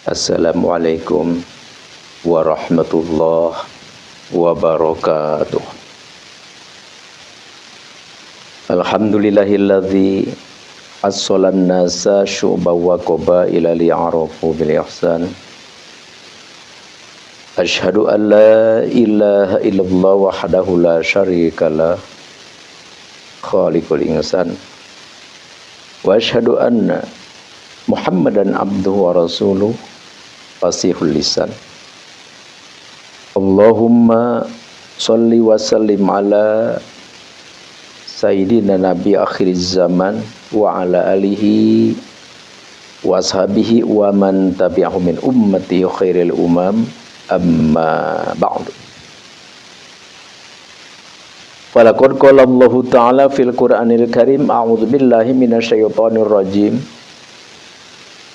Assalamualaikum warahmatullahi wabarakatuh. Alhamdulillahilladzi as-solan nasa syu'ba wa qabaila li'arafu bil ihsan. Asyhadu an la ilaha illallah wahdahu la syarikalah khaliqul insan. Wa asyhadu anna Muhammadan abduhu wa rasuluh fasihul lisan. Allahumma sholli wa sallim ala sayyidina nabi akhiriz zaman wa ala alihi wa ashabihi wa man tabi'ahum min ummati khairil umam amma ba'du. Walaqad qala Allahu ta'ala fil Qur'anil Karim a'udzu billahi minasyaitonir rajim.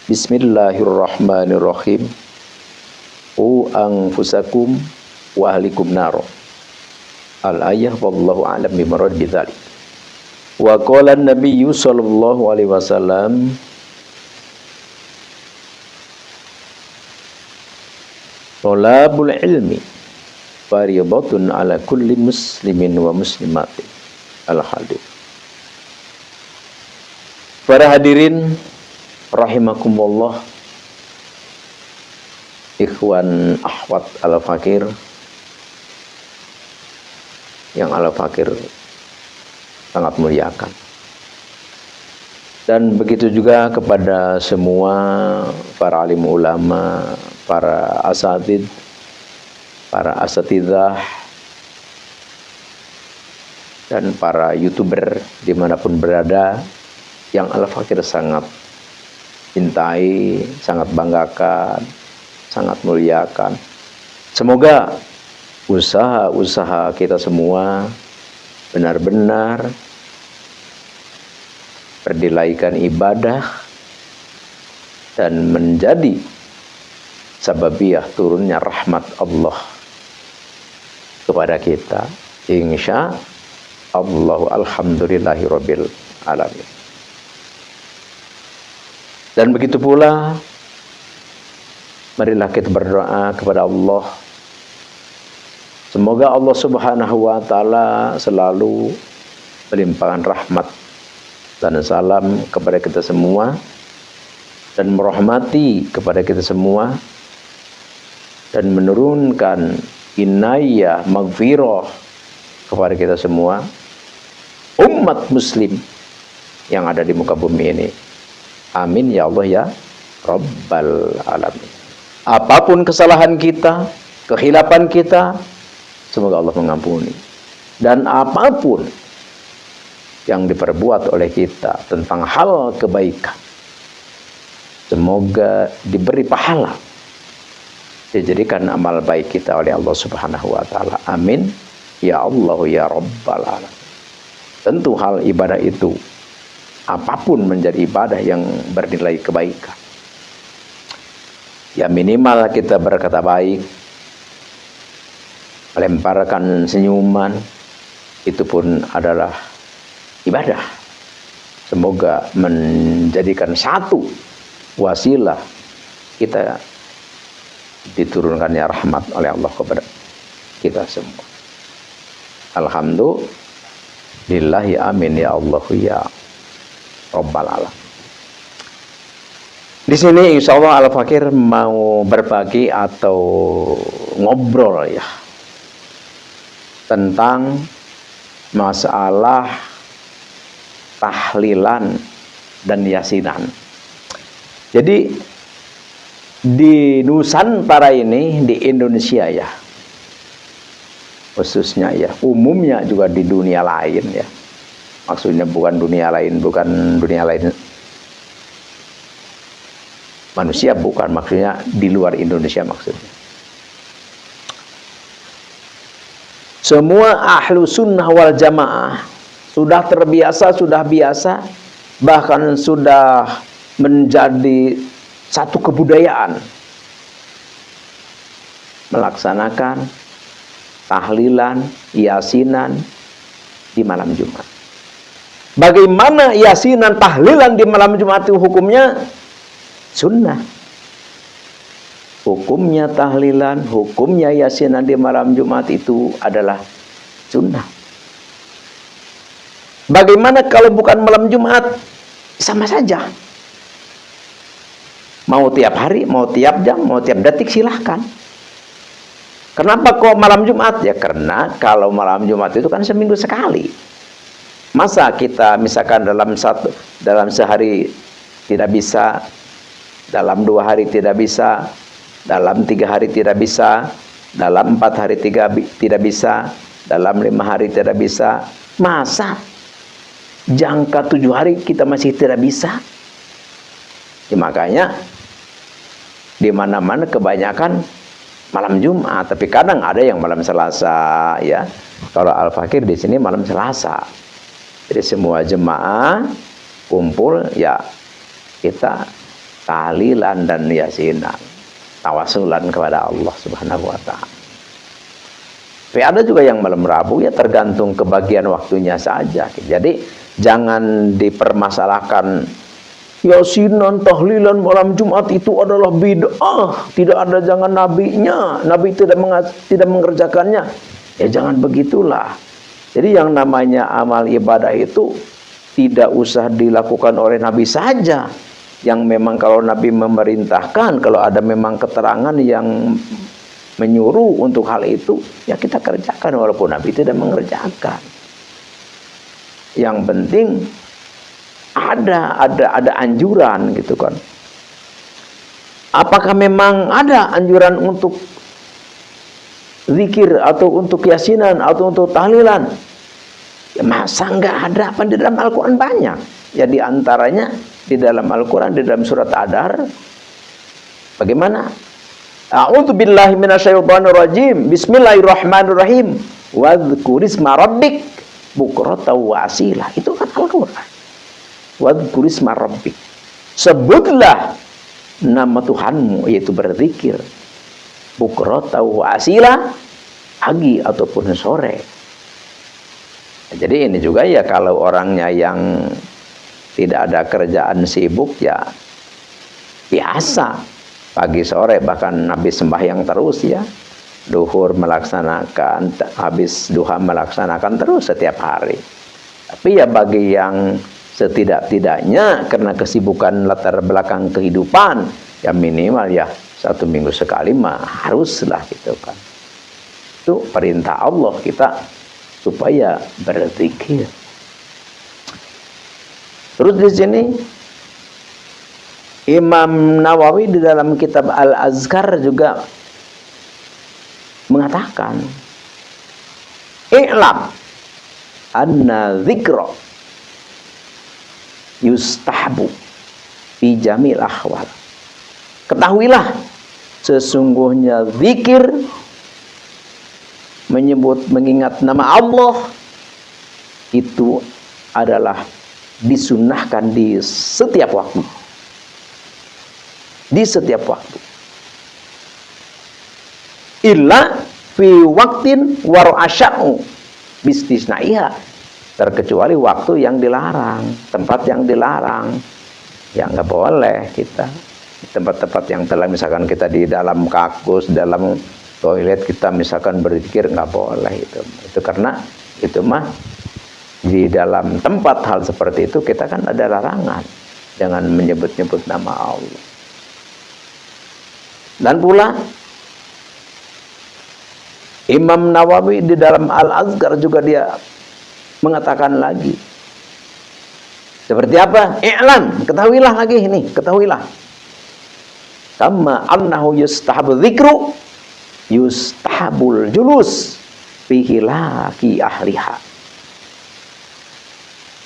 Bismillahirrahmanirrahim. Qu anfusakum wa ahlikum nar. Al-ayah wallahu a'lam bimurad bidzalik. Wa qala an-nabiyyu sallallahu alaihi wasallam thalabul ilmi fardhatun ala kulli muslimin wa muslimatin. Al-hadits. Para hadirin rahimakumullah, ikhwan akhwat al-fakir yang al-fakir sangat muliakan, dan begitu juga kepada semua para alim ulama, para asatid, para asatidzah, dan para youtuber dimanapun berada yang al-fakir sangat cintai, sangat banggakan, sangat muliakan. Semoga usaha-usaha kita semua benar-benar berdilaikan ibadah dan menjadi sababiyah turunnya rahmat Allah kepada kita. Insya Allah, alhamdulillahirabbil alamin. Dan begitu pula, marilah kita berdoa kepada Allah. Semoga Allah Subhanahu wa Ta'ala selalu melimpahkan rahmat dan salam kepada kita semua, dan merahmati kepada kita semua, dan menurunkan inayah maghfirah kepada kita semua, umat muslim yang ada di muka bumi ini. Amin ya Allah ya Rabbal alamin. Apapun kesalahan kita, kehilapan kita, semoga Allah mengampuni. Dan apapun yang diperbuat oleh kita tentang hal kebaikan, semoga diberi pahala, dijadikan amal baik kita oleh Allah Subhanahu wa Ta'ala. Amin ya Allah ya Rabbal alamin. Tentu hal ibadah itu, apapun menjadi ibadah yang bernilai kebaikan, ya minimal kita berkata baik, melemparkan senyuman, itu pun adalah ibadah. Semoga menjadikan satu wasilah kita diturunkannya rahmat oleh Allah kepada kita semua. Alhamdulillahi amin ya Allah ya Rabbal alamin. Di sini insya Allah al-fakir mau berbagi atau ngobrol ya tentang masalah tahlilan dan yasinan. Jadi di Nusantara ini, di Indonesia ya khususnya ya, umumnya juga di dunia lain ya. Maksudnya bukan dunia lain manusia, bukan, maksudnya di luar Indonesia maksudnya. Semua ahlu sunnah wal jamaah sudah terbiasa, sudah biasa, bahkan sudah menjadi satu kebudayaan melaksanakan tahlilan, yasinan di malam Jumat. Bagaimana yasinan tahlilan di malam Jumat itu hukumnya? Sunnah. hukumnya tahlilan, hukumnya yasinan di malam Jumat itu adalah sunnah. Bagaimana kalau bukan malam Jumat? Sama saja. Mau tiap hari, mau tiap jam, mau tiap detik silahkan. Kenapa kok malam Jumat? Ya karena kalau malam Jumat itu kan seminggu sekali. Masa kita misalkan dalam sehari tidak bisa, dalam 2 hari tidak bisa, dalam 3 hari tidak bisa, dalam 4 hari tidak bisa, dalam 5 hari tidak bisa. Masa jangka 7 hari kita masih tidak bisa? Ya, makanya di mana-mana kebanyakan malam Jumat, tapi kadang ada yang malam Selasa ya. Kalau Al-Fakir di sini malam Selasa. Jadi semua jemaah kumpul ya, kita tahlilan dan yasinan, tawasulan kepada Allah Subhanahu wa taala. Tapi ada juga yang malam Rabu, ya tergantung kebagian waktunya saja. Jadi jangan dipermasalahkan yasinan tahlilan malam Jumat itu adalah bid'ah, tidak ada jangan nabinya, nabi tidak mengerjakannya. Ya jangan begitulah. Jadi yang namanya amal ibadah itu tidak usah dilakukan oleh nabi saja. Yang memang kalau nabi memerintahkan, kalau ada memang keterangan yang menyuruh untuk hal itu, ya kita kerjakan walaupun nabi tidak mengerjakan. Yang penting ada anjuran gitu kan. Apakah memang ada anjuran untuk zikir atau untuk yasinan atau untuk tahlilan? Ya, masa enggak ada? Apa di dalam Al-Quran banyak? Ya di antaranya di dalam Al-Quran, di dalam surat Adar, bagaimana? A'udzubillahi minasyaitonirrajim. Bismillahirrahmanirrahim. Wadhkurisma rabbik bukratan wa asilah. Itu kan Al-Quran. Wadhkurisma rabbik. Sebutlah nama Tuhanmu, yaitu berzikir. Bukratan wa asilah, pagi ataupun sore. Jadi ini juga ya, kalau orangnya yang tidak ada kerjaan sibuk ya biasa pagi sore, bahkan habis sembahyang terus ya, duhur melaksanakan, habis duha melaksanakan terus setiap hari. Tapi ya bagi yang setidak-tidaknya karena kesibukan latar belakang kehidupan, ya minimal ya 1 minggu sekali mah haruslah gitu kan. Itu perintah Allah kita supaya berzikir. Terus di sini Imam Nawawi di dalam kitab Al-Azkar juga mengatakan, "I'lam anna dzikra yustahbu fi jamil ahwal." Ketahuilah sesungguhnya zikir, mengingat nama Allah, itu adalah disunnahkan di setiap waktu. Di setiap waktu. Illa fi waktin waru'asya'u bistisnaiha. Terkecuali waktu yang dilarang, tempat yang dilarang. Ya nggak boleh kita. Tempat-tempat yang telah, misalkan kita di dalam kakus, dalam toilet kita misalkan berzikir, nggak boleh itu karena itu mah di dalam tempat hal seperti itu kita kan ada larangan, jangan menyebut-nyebut nama Allah. Dan pula Imam Nawawi di dalam Al-Azkar juga dia mengatakan lagi seperti apa? I'lam, ketahuilah lagi ini, ketahuilah. Kama annahu yustahabu dzikru yustahabul julus fihi laki ahliha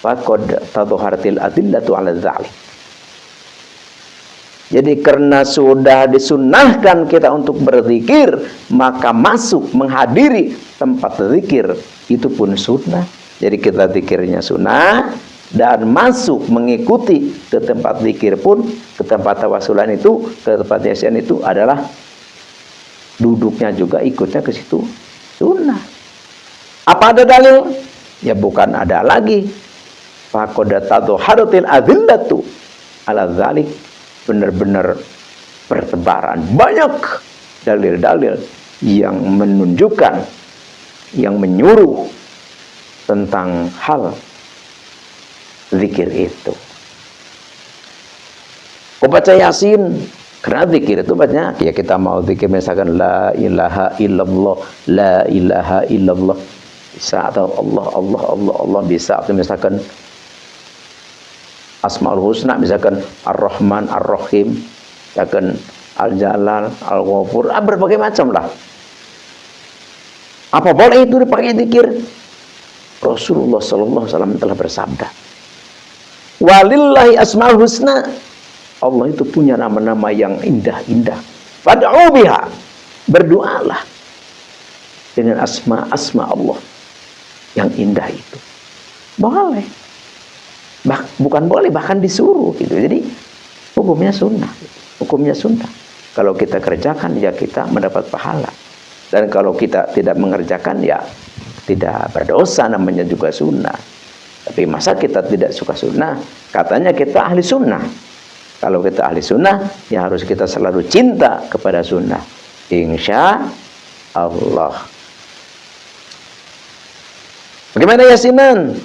faqad tadhharatil adillatu ala dzalik. Jadi karena sudah disunnahkan kita untuk berzikir, maka masuk menghadiri tempat zikir itu pun sunnah. Jadi kita zikirnya sunnah, dan masuk mengikuti ke tempat zikir pun, ke tempat tawasulan itu, ke tempat yasian itu adalah duduknya juga ikutnya ke situ sunnah. Apa ada dalil? Ya bukan ada lagi. Faqad tadhharatil adillatu ala dzalik. Benar-benar bertebaran banyak dalil-dalil yang menunjukkan, yang menyuruh tentang hal zikir itu. Kau baca Yasin, karena zikir itu banyak. Ya kita mau zikir misalkan la ilaha illallah, la ilaha illallah. Bisa atau Allah, Allah, Allah, Allah. Bisa atau misalkan Asmaul Husna, misalkan Ar-Rahman, Ar-Rahim, misalkan Al-Jalal, Al-Ghafur, berbagai macam lah. Apa boleh itu dipakai zikir? Rasulullah SAW telah bersabda, walillahi asmaul husna, Allah itu punya nama-nama yang indah-indah. Fad'u biha, berdoalah dengan asma-asma Allah yang indah itu. Boleh, bukan boleh, bahkan disuruh gitu. Jadi hukumnya sunnah, hukumnya sunnah. Kalau kita kerjakan ya kita mendapat pahala. Dan kalau kita tidak mengerjakan ya tidak berdosa, namanya juga sunnah. Tapi masa kita tidak suka sunnah? Katanya kita ahli sunnah. Kalau kita ahli sunnah ya harus kita selalu cinta kepada sunnah, insya Allah. Bagaimana yasinan?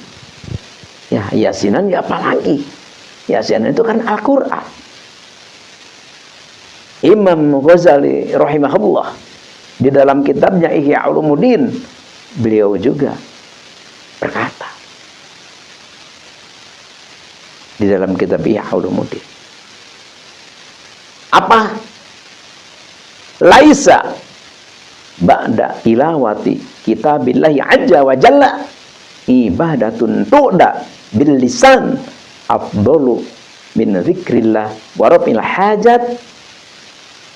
Ya yasinan ya apalagi, yasinan itu kan Al-Quran. Imam Ghazali rahimahullah di dalam kitabnya Ihya Ulumuddin, beliau juga berkata di dalam kitab Ihya Ulumuddin, apa? Laisa ba'da tilawati kitabillahi azza wa jalla ibadatun tu'da bil lisan afdalu min dzikrillah wa raf'il hajat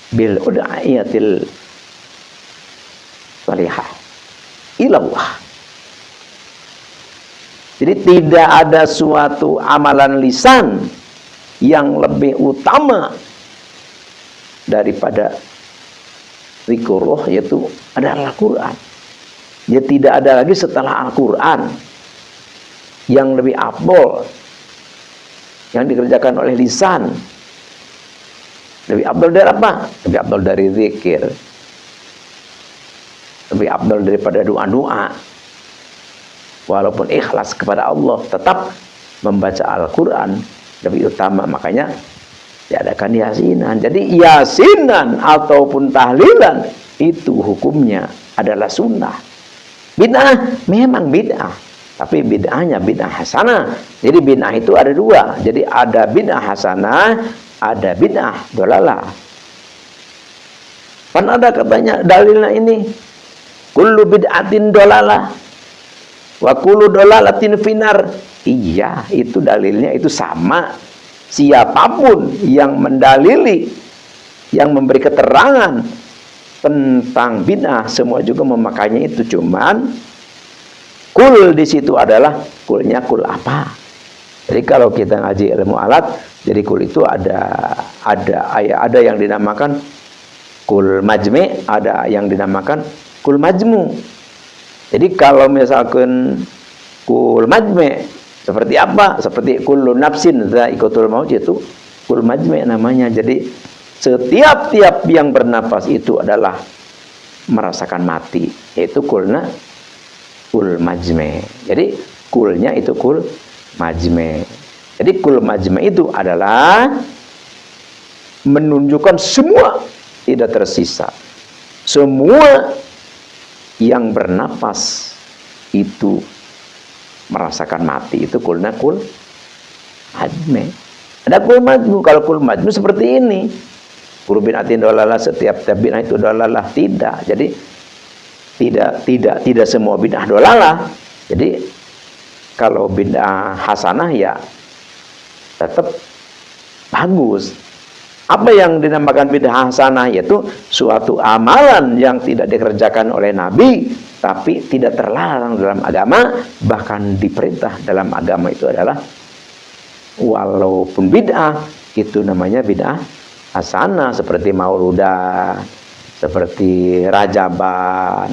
bil ud'iyatil salihah ilallah. Jadi tidak ada suatu amalan lisan yang lebih utama daripada zikrullah, yaitu adalah Al-Quran. Ya tidak ada lagi setelah Al-Quran yang lebih afdol yang dikerjakan oleh lisan. Lebih afdol dari apa? Lebih afdol dari zikir, lebih afdal daripada doa-doa. Walaupun ikhlas kepada Allah, tetap membaca Al-Quran lebih utama. Makanya diadakan yasinan. Jadi yasinan ataupun tahlilan itu hukumnya adalah sunnah. Bid'ah memang bid'ah, tapi bid'ahnya bid'ah hasanah. Jadi bid'ah itu ada dua. Jadi ada bid'ah hasanah, ada bid'ah dolalah. Kan ada katanya dalilnya ini, kullu bid'atin dolalah wa kullu dolalatin finar. Iya, itu dalilnya itu sama. Siapapun yang mendalili, yang memberi keterangan tentang bid'ah, semua juga memakainya itu. Cuman kul di situ adalah kulnya kul apa. Jadi kalau kita ngaji ilmu alat, jadi kul itu ada yang dinamakan kul majmi', ada yang dinamakan kul majmu'. Jadi kalau misalkan kul majmi' seperti apa? Seperti kullu nafsin dha'iqatul maut, itu kul majmi' namanya. Jadi setiap yang bernapas itu adalah merasakan mati, yaitu kul majmi'. Jadi kulnya itu kul majmi'. Jadi kul majmi' itu adalah menunjukkan semua, tidak tersisa. Semua yang bernapas itu merasakan mati, itu kulnya kul majmi'. Ada kul majmu'. Kalau kul majmu' seperti ini, kul bid'atin dolalah, setiap bid'ah itu dolalah, tidak. Jadi tidak semua bid'ah dolalah. Jadi kalau bid'ah hasanah ya tetap bagus. Apa yang dinamakan bid'ah hasanah? Yaitu suatu amalan yang tidak dikerjakan oleh Nabi, tapi tidak terlarang dalam agama, bahkan diperintah dalam agama. Itu adalah walaupun bid'ah, itu namanya bid'ah hasanah. Seperti mauludah, seperti rajaban,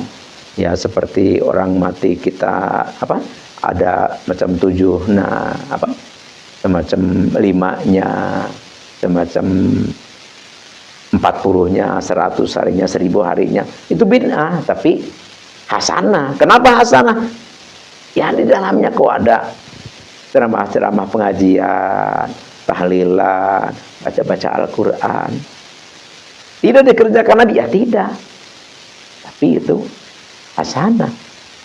ya seperti orang mati kita apa? Ada macam 7, nah apa? Semacam 5-nya, semacam 40-nya, 100 harinya, 1000 harinya. Itu bid'ah, tapi hasanah. Kenapa hasanah? Ya di dalamnya kok ada ceramah-ceramah pengajian, tahlilan, baca-baca Al-Quran. Tidak dikerjakan Nabi, ya tidak. Tapi itu hasanah.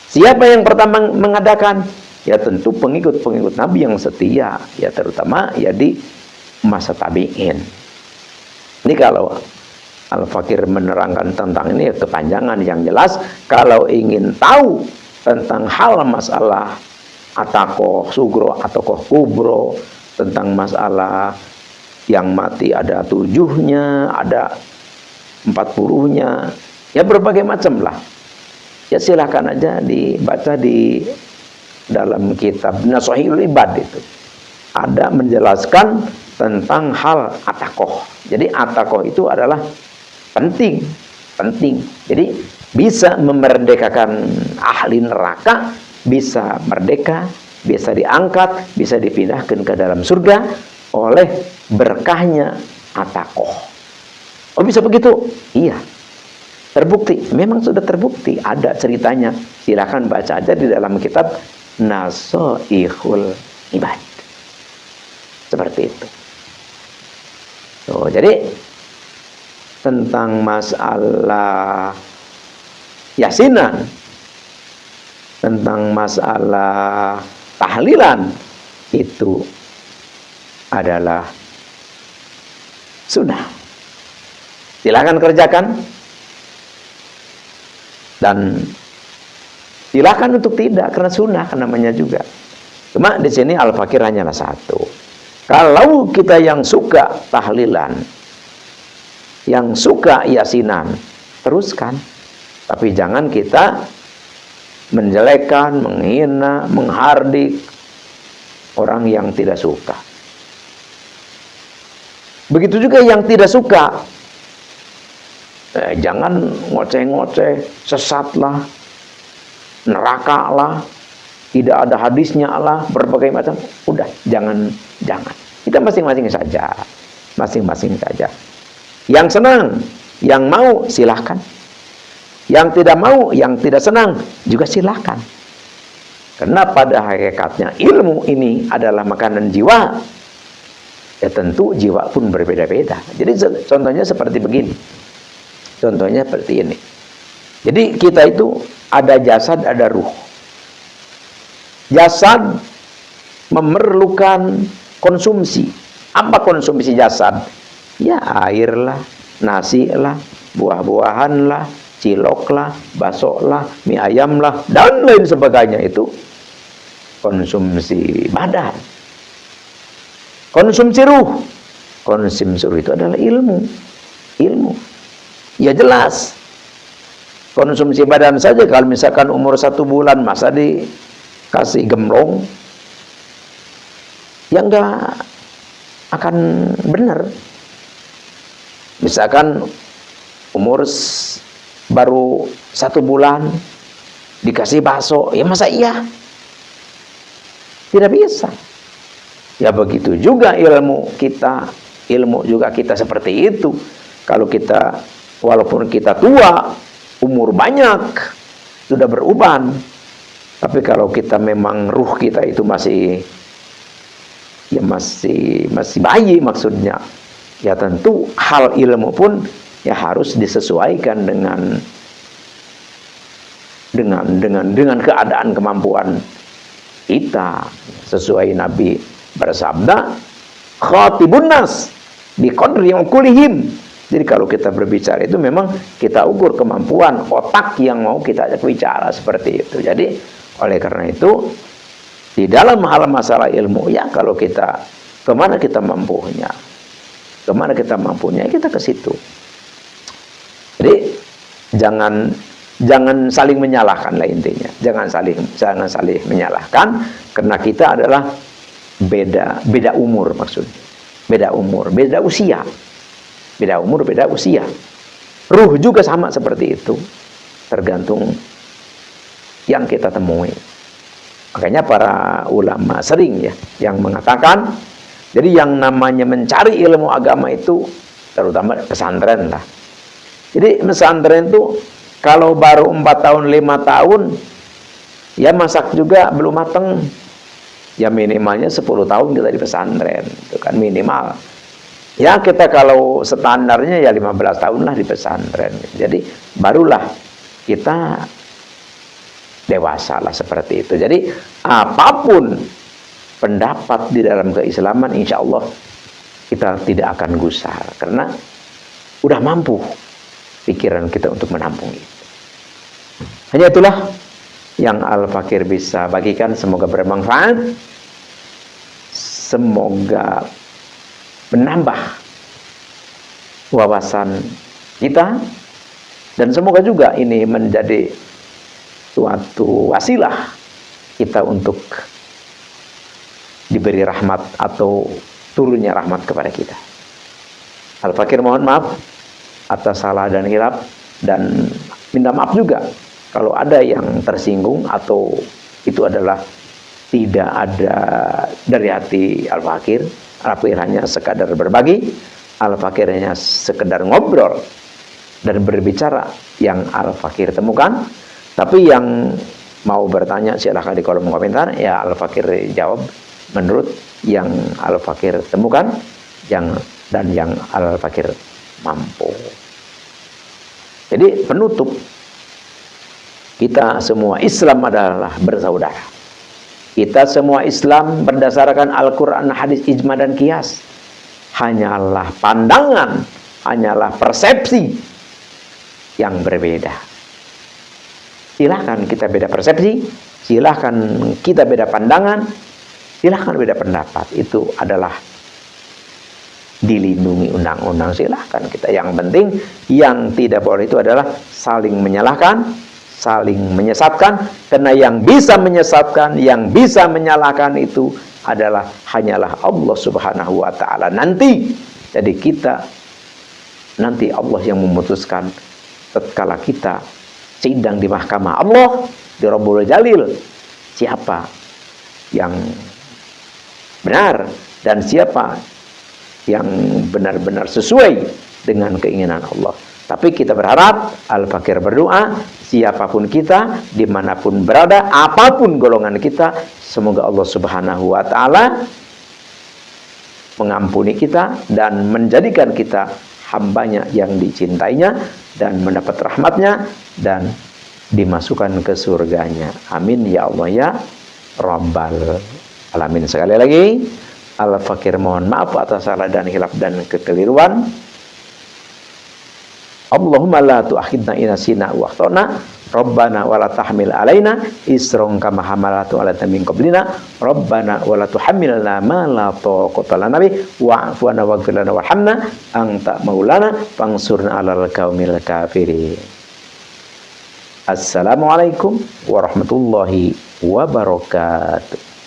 Siapa yang pertama mengadakan? Ya tentu pengikut-pengikut Nabi yang setia. Ya terutama ya di masa tabi'in. Ini kalau Al-Fakir menerangkan tentang ini ya kepanjangan. Yang jelas kalau ingin tahu tentang hal masalah atakoh sugro, atakoh kubro, tentang masalah yang mati ada 7-nya, ada 40-nya, ya berbagai macam lah. Ya silahkan aja dibaca di dalam kitab Nasuhul Ibad itu. Ada menjelaskan tentang hal atakoh. Jadi atakoh itu adalah penting. Jadi bisa memerdekakan ahli neraka, bisa merdeka, bisa diangkat, bisa dipindahkan ke dalam surga oleh berkahnya atakoh. Oh bisa begitu? Iya. Terbukti, memang sudah terbukti, ada ceritanya. Silakan baca aja di dalam kitab Nasuhul Ibad. Seperti itu. Jadi tentang masalah yasinan, tentang masalah tahlilan, itu adalah sunnah. Silakan kerjakan. Dan silakan untuk tidak, karena sunnah kan namanya juga. Cuma di sini Al-Fakir hanyalah satu. Kalau kita yang suka tahlilan, yang suka yasinan, teruskan. Tapi jangan kita menjelekkan, menghina, menghardik orang yang tidak suka. Begitu juga yang tidak suka. Jangan ngoceh-ngoceh, sesatlah, neraka lah, tidak ada hadisnya lah, berbagai macam. Udah, jangan. Kita masing-masing saja. Yang senang, yang mau, silahkan. Yang tidak mau, yang tidak senang, juga silahkan. Karena pada hakikatnya ilmu ini adalah makanan jiwa. Ya tentu jiwa pun berbeda-beda. Jadi contohnya seperti begini. Contohnya seperti ini. Jadi kita itu ada jasad, ada ruh. Jasad memerlukan konsumsi. Apa konsumsi jasad? Ya air lah, nasi lah, buah-buahan lah, cilok lah, bakso lah, mie ayam lah, dan lain sebagainya. Itu konsumsi badan. Konsumsi ruh. Konsumsi ruh itu adalah ilmu. Ya jelas, konsumsi badan saja kalau misalkan umur 1 bulan masa dikasih gemblong, ya enggak akan benar. Misalkan umur baru 1 bulan dikasih bakso, ya masa iya? Tidak bisa. Ya begitu juga ilmu juga kita seperti itu. Kalau kita walaupun kita tua, umur banyak, sudah beruban, tapi kalau kita memang ruh kita itu masih bayi maksudnya, ya tentu hal ilmu pun ya harus disesuaikan dengan keadaan kemampuan kita. Sesuai Nabi bersabda, khatibun nas biqadri uqulihim. Jadi kalau kita berbicara itu memang kita ukur kemampuan otak yang mau kita bicara seperti itu. Jadi oleh karena itu di dalam hal masalah ilmu, ya kalau kita kemana kita mampunya, kita ke situ. Jadi jangan saling menyalahkan lah intinya. Jangan saling menyalahkan, karena kita adalah beda umur maksudnya, beda umur, beda usia. Beda umur, beda usia. Ruh juga sama seperti itu. Tergantung yang kita temui. Makanya para ulama sering ya yang mengatakan, jadi yang namanya mencari ilmu agama itu terutama pesantren lah. Jadi pesantren itu kalau baru 4 tahun 5 tahun ya masak juga belum mateng. Ya minimalnya 10 tahun kita di pesantren, itu kan minimal. Ya kita kalau standarnya ya 15 tahun lah di pesantren. Jadi barulah kita dewasa lah seperti itu. Jadi apapun pendapat di dalam keislaman, insya Allah kita tidak akan gusar karena udah mampu pikiran kita untuk menampung itu. Hanya itulah yang Al-Fakir bisa bagikan, semoga bermanfaat, semoga menambah wawasan kita, dan semoga juga ini menjadi suatu wasilah kita untuk diberi rahmat atau turunnya rahmat kepada kita. Al-Fakir mohon maaf atas salah dan hilaf, dan minta maaf juga kalau ada yang tersinggung atau itu adalah tidak ada dari hati Al-Fakir. Al-Fakir hanya sekadar berbagi, Al-Fakir hanya sekedar ngobrol dan berbicara yang Al-Fakir temukan. Tapi yang mau bertanya silahkan di kolom komentar, ya Al-Fakir jawab menurut yang Al-Fakir temukan dan yang Al-Fakir mampu. Jadi penutup, kita semua Islam adalah bersaudara. Kita semua Islam berdasarkan Al-Quran, hadis, ijma, dan qiyas. Hanyalah pandangan, hanyalah persepsi yang berbeda. Silahkan kita beda persepsi, silahkan kita beda pandangan, silahkan beda pendapat. Itu adalah dilindungi undang-undang, silahkan kita. Yang penting yang tidak boleh itu adalah saling menyalahkan, saling menyesatkan, karena yang bisa menyesatkan, yang bisa menyalahkan itu adalah hanyalah Allah Subhanahu wa taala nanti. Jadi kita nanti Allah yang memutuskan tatkala kita sidang di mahkamah Allah, di Rabbul Jalil, siapa yang benar dan siapa yang benar-benar sesuai dengan keinginan Allah. Tapi kita berharap, Al-Fakir berdoa, siapapun kita, dimanapun berada, apapun golongan kita, semoga Allah Subhanahu wa ta'ala mengampuni kita dan menjadikan kita hambanya yang dicintainya dan mendapat rahmatnya dan dimasukkan ke surganya. Amin ya Allah ya Rabbal Alamin. Sekali lagi, Al-Fakir mohon maaf atas salah dan hilaf dan kekeliruan. Allahumma la tu'akhidna in nasina wa akhtana, Rabbana wa la tahmil alaina isran kama hamalatu ala min qablina, Rabbana wa la tuhammilna ma la taqata lana bi wa'fu anna waghfir lana warhamna anta maulana fansurna 'alal qaumil kafirin. Assalamualaikum warahmatullahi wabarakatuh.